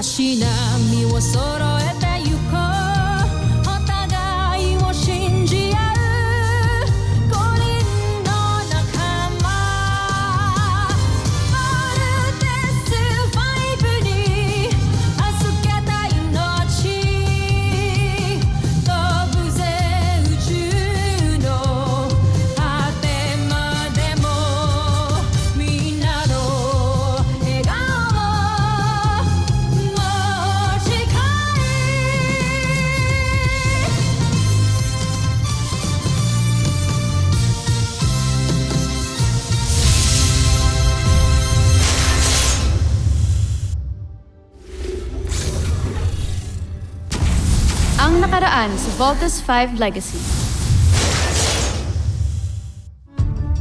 足並みを揃えてゆこうお互いを信じ合う五人の仲間まるでスファイブに預けた命飛ぶぜ宇宙の果てまでもみんなの笑顔も近いAng nakaraan sa Voltes 5 Legacy.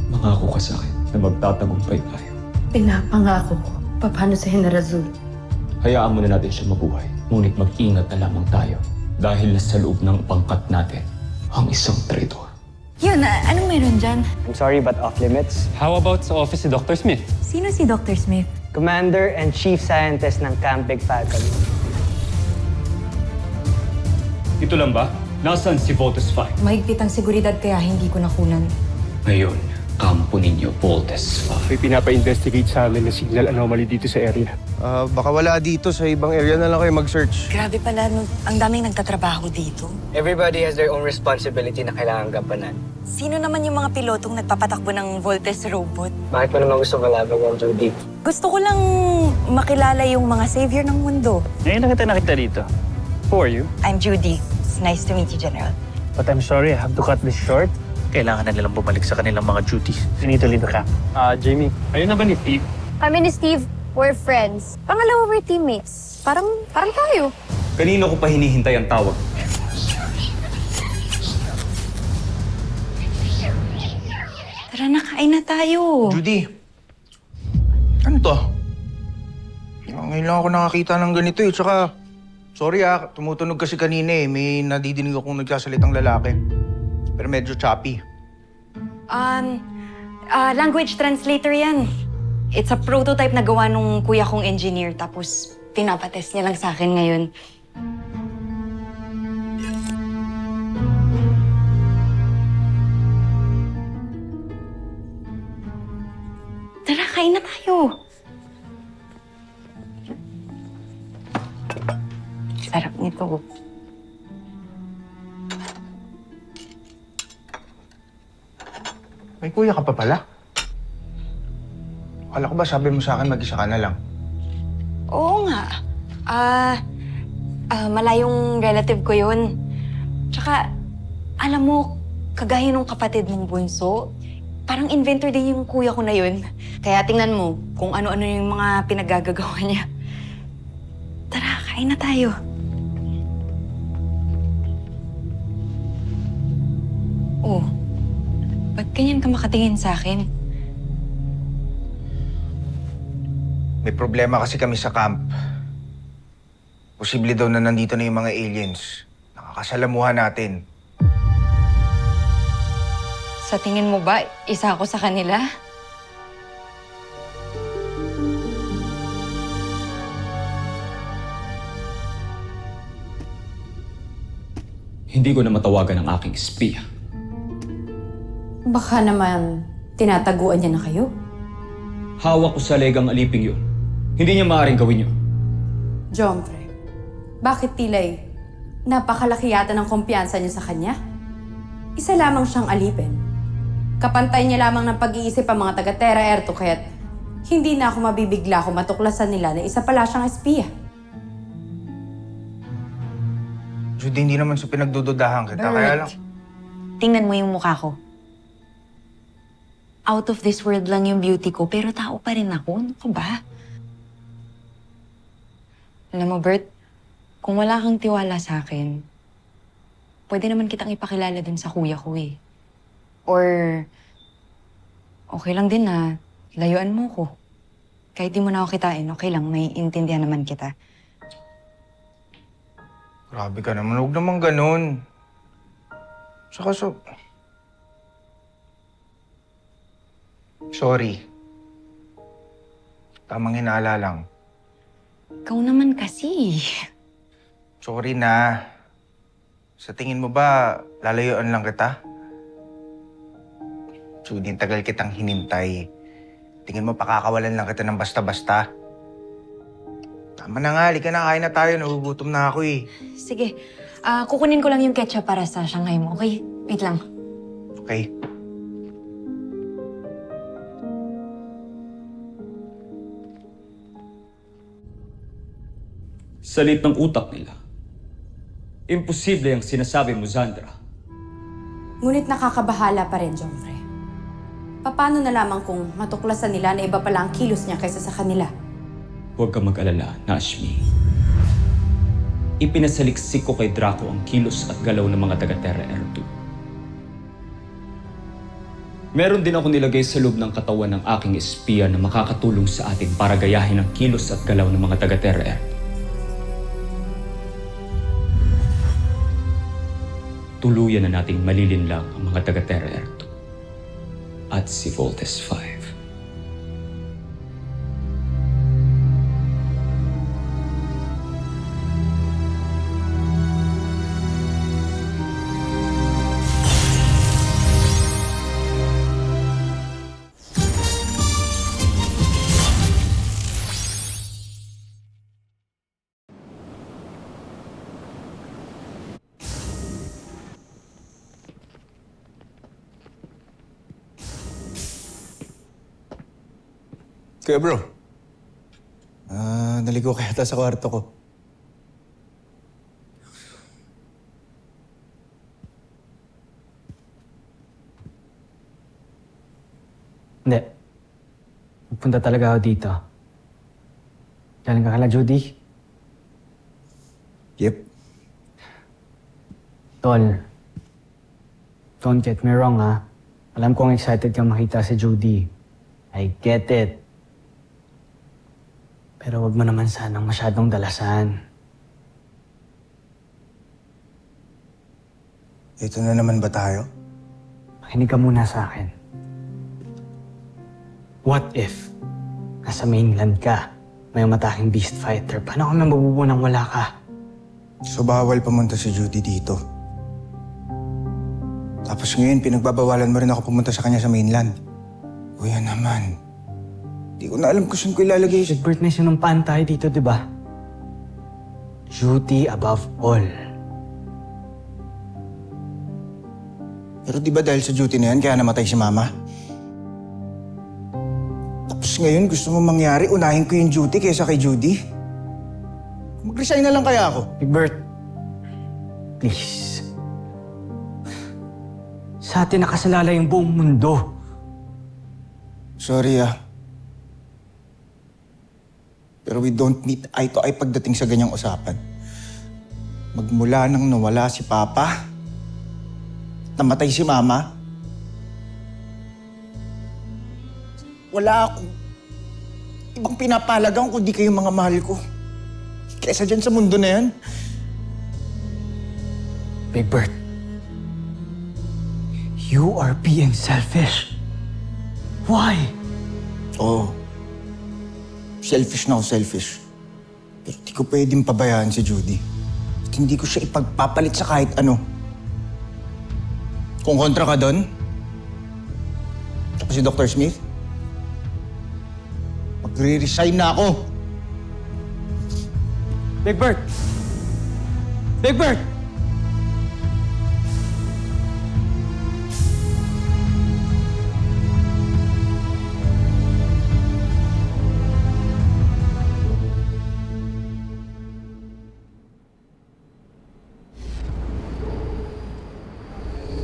Mangako ka sa akin na magtatagumpay tayo. Pinapangako ko. Paano sa General Zul? Hayaan mo na natin siya mabuhay. Ngunit mag-ingat na lamang tayo. Dahil nasa loob ng pangkat natin ang isang traitor. Yun, anong meron dyan? I'm sorry, but off limits. How about sa office si Dr. Smith? Sino si Dr. Smith? Commander and Chief Scientist ng Camp Big Falcon. Ito lang ba? Nasaan si Voltes 5? Mahigpit ang seguridad kaya hindi ko nakunan. Ngayon, kampo ninyo, Voltes 5. May pinapa-investigate sa amin na signal anomaly dito sa area. Baka wala dito. Sa ibang area na lang kayo mag-search. Grabe pala, ang daming nagtatrabaho dito. Everybody has their own responsibility na kailangan gampanan. Sino naman yung mga pilotong nagpapatakbo ng Voltes robot? Bakit mo naman gusto malaman yung Judy? Gusto ko lang makilala yung mga savior ng mundo. Ngayon na kita nakita dito. Who are you? I'm Judy. It's nice to meet you, General. But I'm sorry, I have to cut this short. Kailangan na nilang bumalik sa kanilang mga duties. You need to leave the camp. Jamie, ayun na ba ni Steve? Kami ni Steve, we're friends. Pangalawa, we're teammates. Parang tayo. Kanino ko pa hinihintay ang tawag? Tara na, kain na tayo. Judy, ano to? Ngayon lang ako nakakita ng ganito eh. Tsaka, sorry tumutunog kasi kanina eh. May nadidinig akong nagsasalitang lalaki. Pero medyo choppy. Language translator yan. It's a prototype na gawa nung kuya kong engineer. Tapos, pinapatest niya lang sa akin ngayon. Tara, kain na tayo. Sarap nito. May kuya ka pa pala? Akala ko ba sabi mo sa akin mag-isa ka na lang? Oo nga. Malayong relative ko yun. Tsaka, alam mo, kagaya nung kapatid mong bunso, parang inventor din yung kuya ko na yun. Kaya tingnan mo kung ano-ano yung mga pinaggagawa niya. Tara, kain na tayo. Oh, ba't ganyan ka makatingin sa akin? May problema kasi kami sa camp. Posible daw na nandito na yung mga aliens. Nakakasalamuhan natin. Sa tingin mo ba, isa ako sa kanila? Hindi ko na matawagan ang aking espiya. Baka naman tinataguan niya na kayo. Hawak ko sa legang aliping yun. Hindi niya maaaring gawin yun. Jomfre, bakit tilay napakalaki yata ng kumpiyansa niyo sa kanya? Isa lamang siyang alipin. Kapantay niya lamang ng pag-iisip ang mga taga-Terra Erto kaya't hindi na ako mabibigla kung matuklasan nila na isa pala siyang espiya. Judy, hindi naman sa pinagdududahan kita. Kaya lang... Tingnan mo yung mukha ko. Out of this world lang yung beauty ko, pero tao pa rin ako. Ano ka ba? Alam mo, Bert, kung wala kang tiwala sa akin, pwede naman kitang ipakilala dun sa kuya ko eh. Or, okay lang din na layuan mo ko. Kahit di mo na ako kitain, okay lang, may intindihan naman kita. Grabe ka naman. Huwag naman ganun. Saka sorry. Tamang hinala lang. Ikaw naman kasi. Sorry na. Sa tingin mo ba, lalayuan lang kita? Judy, tagal kitang hinintay. Tingin mo pakakawalan lang kita ng basta-basta? Tama na nga, halika na, kain na tayo. Nagugutom na ako eh. Sige, kukunin ko lang yung ketchup para sa Shanghai mo, okay? Wait lang. Okay? Sa lit ng utak nila, imposible ang sinasabi mo, Zandra. Ngunit nakakabahala pa rin, Jomfrey. Paano na lamang kung matuklasan nila na iba pala ang kilos niya kaysa sa kanila? Huwag kang mag-alala, Nashmi. Ipinasaliksik ko kay Draco ang kilos at galaw ng mga taga-Terra R2. Meron din ako nilagay sa loob ng katawan ng aking espiya na makakatulong sa atin para gayahin ang kilos at galaw ng mga taga-Terra R2. Tuluyan na nating malilinlang ang mga taga-Terra R2 at si Voltes 5. Kuya bro, naligo kaya ata sa kwarto ko. Hindi. Magpunta talaga ako dito. Galing ka kala Judy? Yep. Tol, don't get me wrong ha. Alam kong excited kang makita si Judy. I get it. Pero wag mo naman sanang masyadong dalasan. Ito na naman ba tayo? Makinig ka muna sa akin. What if nasa mainland ka, may mataking beast fighter? Paano kami mabubuo nang wala ka? So bawal pumunta si Judy dito. Tapos ngayon, pinagbabawalan mo rin ako pumunta sa kanya sa mainland. Kuya naman, di ko na alam kung saan ko ilalagay. Egbert, may sinumpaan tayo dito, di ba? Duty above all. Pero di ba dahil sa duty na yan, kaya namatay si Mama? Tapos ngayon, gusto mo mangyari, unahin ko yung duty kaysa kay Judy? Mag-resign na lang kaya ako. Egbert, please. Sa atin nakasalala yung buong mundo. Sorry pero we don't meet eye to eye pagdating sa ganyang usapan. Magmula nang nawala si Papa, namatay si Mama, wala akong ibang pinapalagang kundi kayong mga mahal ko. Kesa dyan sa mundo na yan. Big Bird, you are being selfish. Why? Oo. Selfish na ako, selfish. Pero di ko pwedeng pabayaan si Judy. At hindi ko siya ipagpapalit sa kahit ano. Kung kontra ka doon, tapos si Dr. Smith, magre-resign na ako. Big Bird! Big Bird!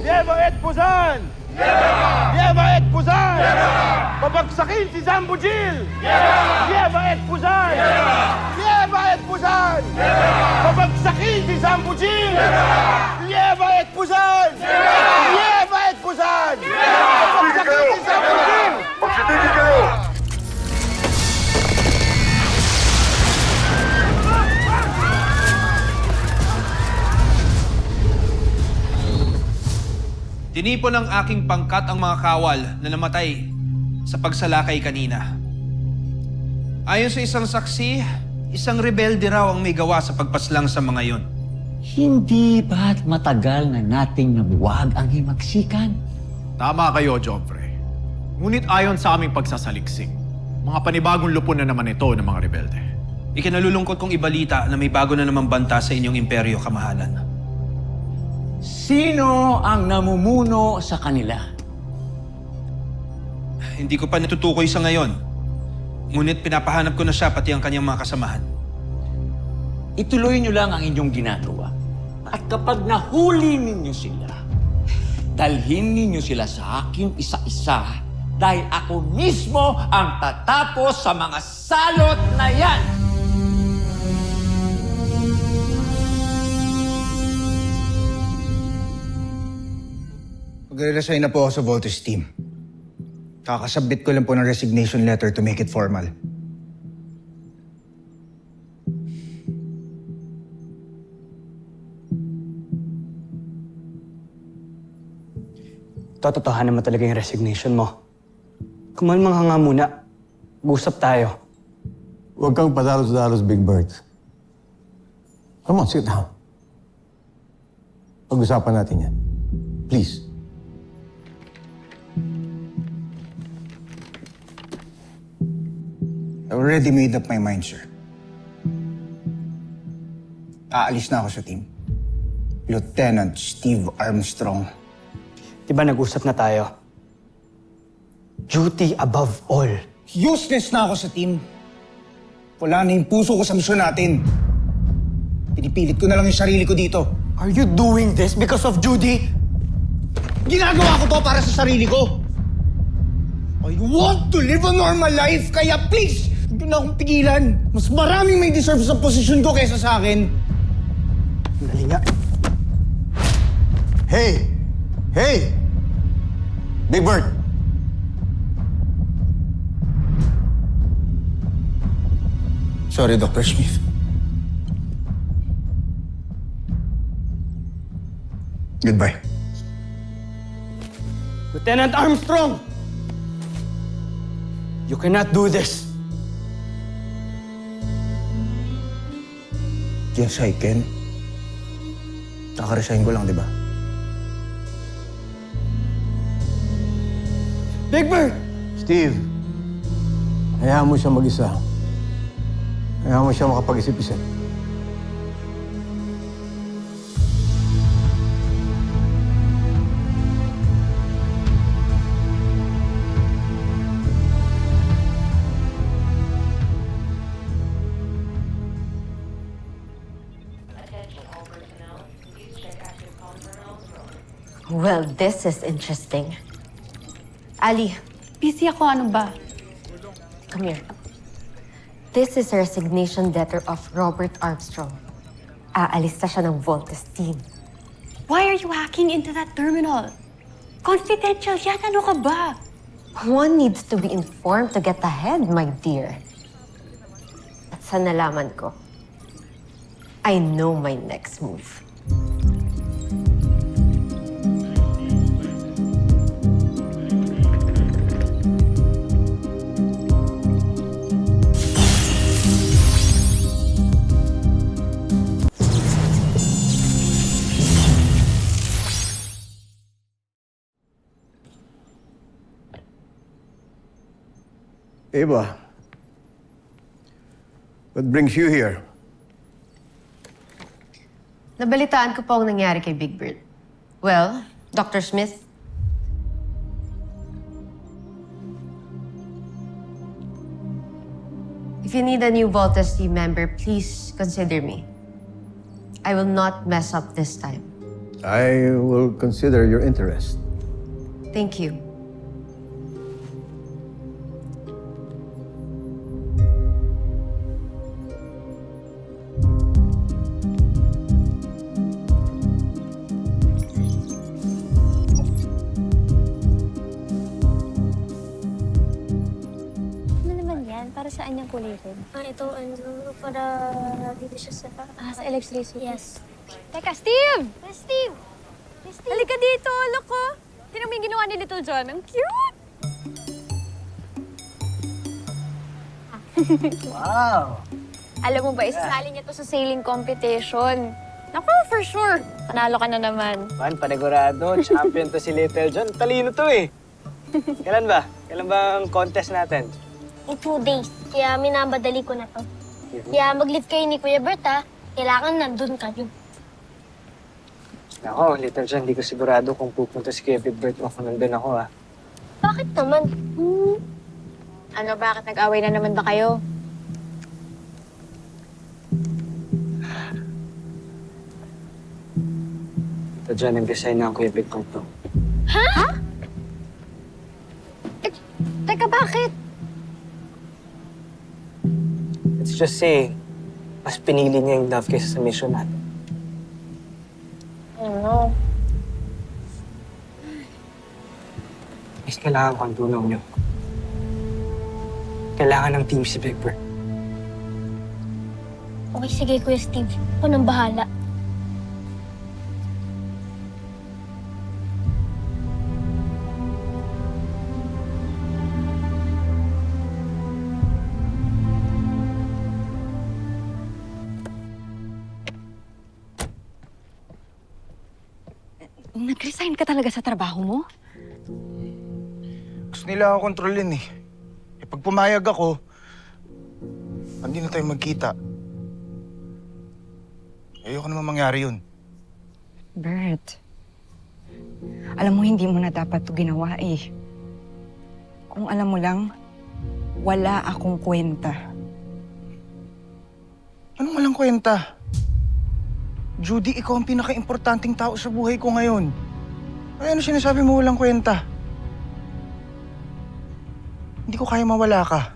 Yeva et Puzan! Yeva et Puzan! Babagsakin si Zambujil! Yeva et Puzan! Yeva et Puzan! Babagsakin si Zambujil! Yeva et Puzan! Yeva et Puzan! Babagsakin si Zambujil! Magsitigil kayo! Tinipon ng aking pangkat ang mga kawal na namatay sa pagsalakay kanina. Ayon sa isang saksi, Isang rebelde raw ang may gawa sa pagpaslang sa mga yon. Hindi ba't matagal na nating nabuwag ang himagsikan? Tama kayo, Joffrey. Ngunit ayon sa aming pagsasaliksik, mga panibagong lupon na naman ito ng mga rebelde. Ikinalulungkot kong ibalita na may bago na namang banta sa inyong imperyo, kamahalan. Sino ang namumuno sa kanila? Hindi ko pa natutukoy sa ngayon. Ngunit pinapahanap ko na siya pati ang kanyang mga kasamahan. Ituloy niyo lang ang inyong ginagawa. At kapag nahuli ninyo sila, dalhin ninyo sila sa akin isa-isa dahil ako mismo ang tatapos sa mga salot na yan! Mag-resign na po ako sa Voltes team. Kakasubmit ko lang po ng resignation letter to make it formal. Tototohanan mo talaga yung resignation mo. Kumalmang ka nga muna. Mag-usap tayo. Huwag kang padalos-dalos, Big Bird. Come on, sit down. Pag-usapan natin yan. Please. I already made up my mind, sir. Aalis na ako sa team. Lieutenant Steve Armstrong. Di ba nag-usap na tayo? Duty above all. Useless na ako sa team. Wala na yung puso ko sa misyon natin. Pinipilit ko na lang yung sarili ko dito. Are you doing this because of Judy? Ginagawa ko to para sa sarili ko. I want to live a normal life, kaya please, hindi na akong pigilan. Mas maraming may deserve sa posisyon ko kaysa sa akin. Dali nga. Hey! Hey! Big Bird! Sorry, Dr. Smith. Goodbye. Lieutenant Armstrong! You cannot do this. Yes, I can. Nakaresign ko lang, di ba? Big Bird! Steve, hayaan mo siya mag-isa. Hayaan mo siya makapag-isip-isip. Well, this is interesting. Ali, Busy ako, ano ba? come here. This is a resignation letter of Robert Armstrong. Aalis na siya ng Voltes team. Why are you hacking into that terminal? Confidential yan, ano ka ba? One needs to be informed to get ahead, my dear. At sa nalaman ko, I know my next move. Eva, what brings you here? Nabalitaan ko po ang nangyari kay Big Bird. Well, Dr. Smith, if you need a new Voltes team member, please consider me. I will not mess up this time. I will consider your interest. Thank you. Para saan yung kulay red? Ito, para dito siya sa electricity. Yes. Teka, Steve! Steve! Halika dito, look ko. Tingnan mo yung ginawa ni Little John. Ang cute! Wow! Alam mo ba, isasali niya to sa sailing competition. Naku, for sure. Panalo ka na naman. Man, panigurado. Champion to si Little John. Talino to eh. Kailan ba? Kailan ba ang contest natin? In 2 days. Kaya minabadali ko na to. Kaya mag-live kayo ni Kuya Bert, ha? Kailangan nandun kayo. Ako, Little John, hindi ko sigurado kung pupunta si Kuya Bert o kung nandun ako, ah. Bakit naman? Ano, bakit nag-away na naman ba kayo? Little John, nag-design na ang Kuya Bert to. Ha? Teka, bakit? Let's just say, mas pinili niya yung love kaysa sa mission natin. Ano? Mas kailangan ko ang tulong niyo. Kailangan ng team si Big Bird. Okay, sige, Kuya Steve. Ako nang bahala. Nag-resign ka talaga sa trabaho mo? Gusto nila ako kontrolin eh. Pag pumayag ako, hindi na tayo magkita. Ayoko naman mangyari yun. Bert, alam mo hindi mo na dapat ito ginawa eh. Kung alam mo lang, wala akong kwenta. Anong walang kwenta? Judy, ikaw ang pinaka-importanting tao sa buhay ko ngayon. Ay, ano sinasabi mo walang kwenta? Hindi ko kaya mawala ka.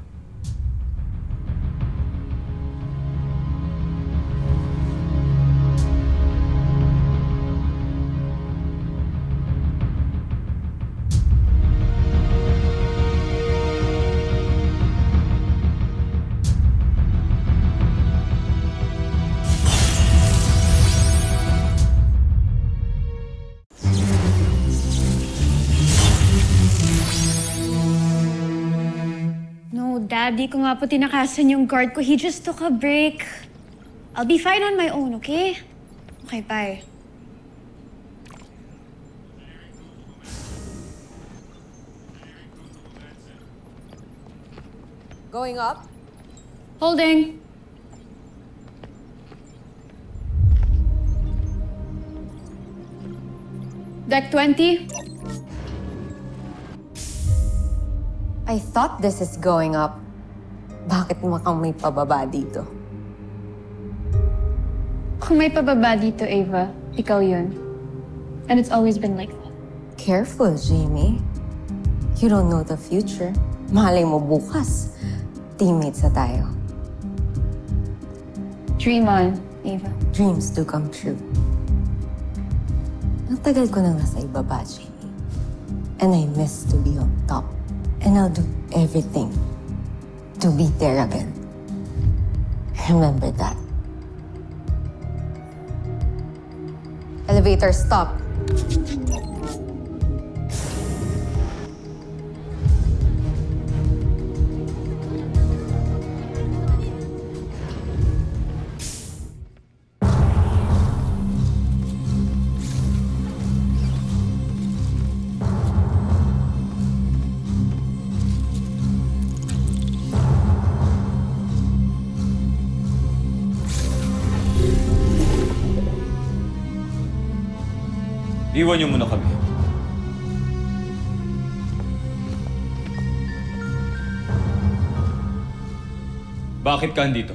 Dad, di ko nga po tinakasan yung guard ko. He just took a break. I'll be fine on my own, okay? Okay, bye. Going up? Holding. Deck 20. I thought this is going up. Bakit mukhang may pababa dito? Kung may pababa dito, Ava, ikaw yun. And it's always been like that. Careful, Jamie. You don't know the future. Malay mo bukas. Teammates na tayo. Dream on, Ava. Dreams do come true. Ang tagal ko nang nasa ibaba, Jamie. And I miss to be on top. And I'll do everything to be there again. Remember that. Elevator, stop. Iwan niyo muna kami. Bakit ka andito?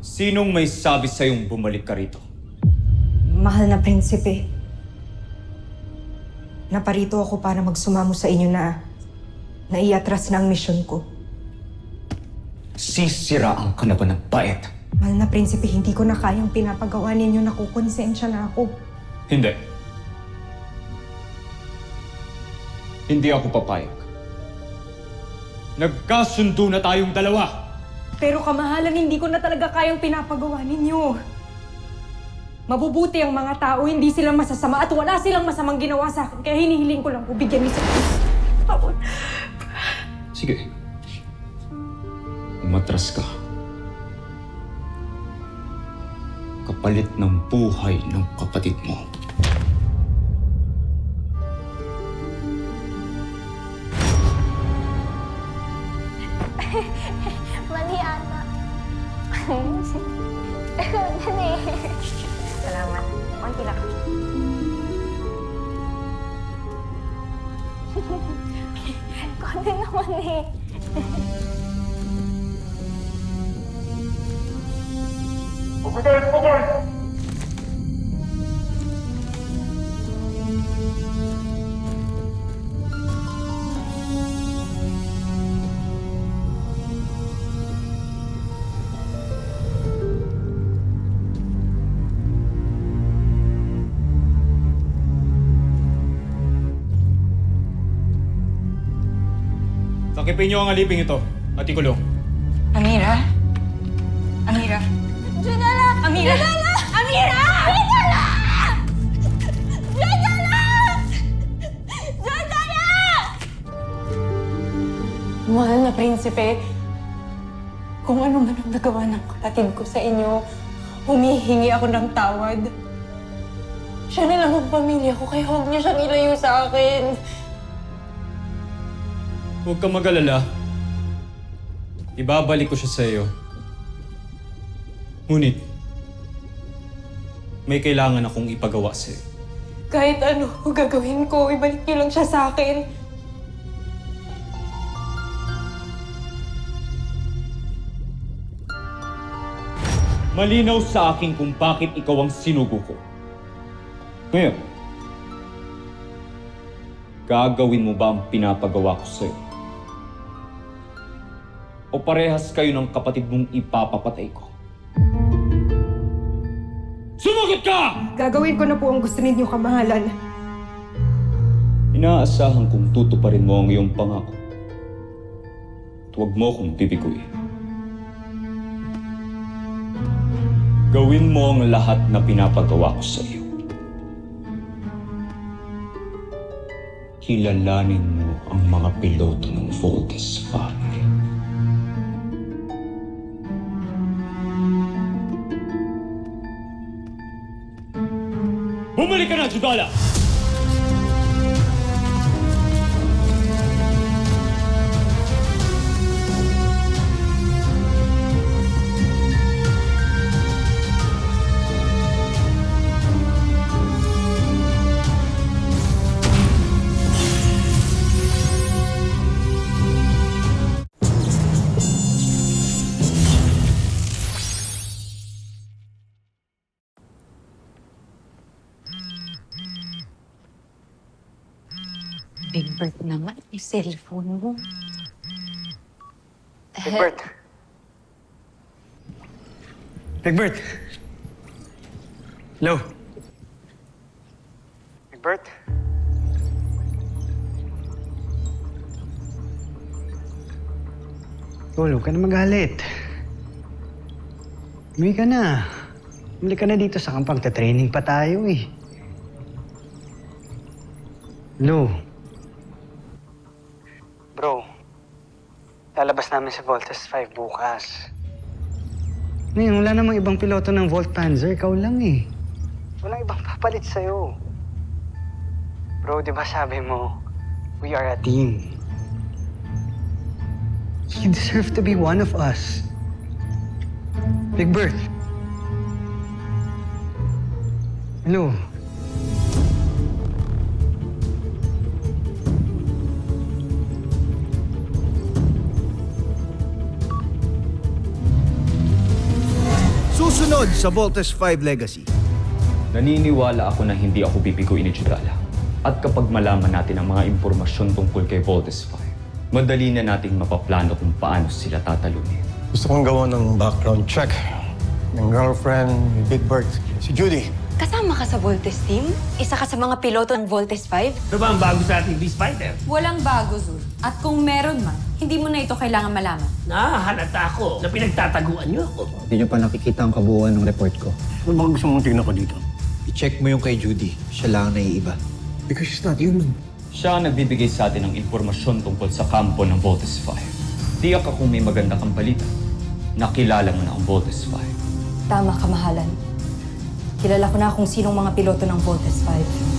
Sinong may sabi sa'yong bumalik ka rito? Mahal na prinsipe. Naparito ako para magsumamo sa inyo na naiatras na ang misyon ko. Sisiraan ka na ba ng bait? Mahal na prinsipe, hindi ko na kayang pinapagawa ninyo, nakukonsensya na ako. Hindi. Hindi ako papayag. Nagkasundo na tayong dalawa. Pero kamahalan, hindi ko na talaga kayang pinapagawa ninyo. Mabubuti ang mga tao, hindi sila masasama at wala silang masamang ginawa sa akin. Kaya hinihiling ko lang po, bigyan niyo sa akin. Sige. Kung umatras ka. Kapalit ng buhay ng kapatid mo. Mali ata. Dali. Salamat. Konti lang. Konti naman eh. Sakipin niyo ang aliping ito at ikulong. Amira? Amira? Junala! Amira! Junala! Amira! Junala! Junala! Junala! Mahal na prinsipe, kung ano man ang nagawa ng kapatid ko sa inyo, humihingi ako ng tawad. Siya na lang ang pamilya ko, kaya huwag niyo siyang ilayo sa akin. Huwag kang mag-alala. Ibabalik ko siya sa iyo. Ngunit, may kailangan akong ipagawa sa iyo. Kahit ano gagawin ko, ibalik niyo lang siya sa akin. Malinaw sa akin kung bakit ikaw ang sinugo ko. Ngayon, gagawin mo ba ang pinapagawa ko sa'yo? O parehas kayo ng kapatid mong ipapapatay ko? Sumagot ka! Gagawin ko na po ang gusto ninyo, kamahalan. Inaasahan kong tutuparin mo ang iyong pangako. At huwag mo akong bibiguin. Gawin mo ang lahat na pinapagawa ko sa iyo. Kilalanin mo ang mga piloto ng Voltes family. Bumalik ka na, Judala! Big Bird naman, yung cellphone mo. Big Bert! Big Bert! Hello? Big Bert? Huwag ka na magalit. Umuwi ka na. Umuwi ka na dito sa kampang. Training pa tayo eh. Hello? Bro, lalabas namin sa Voltes 5 bukas. Ngayon, wala namang ibang piloto ng Volt Panzer. Ikaw lang eh. Walang ibang papalit sa'yo. Bro, di ba sabi mo, we are a team. You deserve to be one of us. Big Bird. Hello? Susunod sa Voltes 5 Legacy. Naniniwala ako na hindi ako bibiguin ni Judala. At kapag malaman natin ang mga impormasyon tungkol kay Voltes 5, madali na nating mapaplano kung paano sila tatalunin. Gusto kong gawa ng background check ng girlfriend ni Big Bird, si Judy. Kasama ka sa Voltes team? Isa ka sa mga piloto ng Voltes 5? Ano ba ang bago sa ating Beast-Fighter? Walang bago, Zul. At kung meron man, hindi mo na ito kailangan malaman. Nahahalata ako na pinagtataguan niyo ako. Hindi niyo pa nakikita ang kabuuan ng report ko. Ano bang gusto mong tingnan ko dito? I-check mo yung kay Judy. Siya lang ang naiiba. Because she's not human. Siya ang nagbibigay sa atin ng impormasyon tungkol sa kampo ng Voltes 5. Tiyak akong may maganda kang balita. nakilala mo na ang Voltes 5. Tama ka, mahalan. Kilala ko na kung sinong mga piloto ng Voltes 5.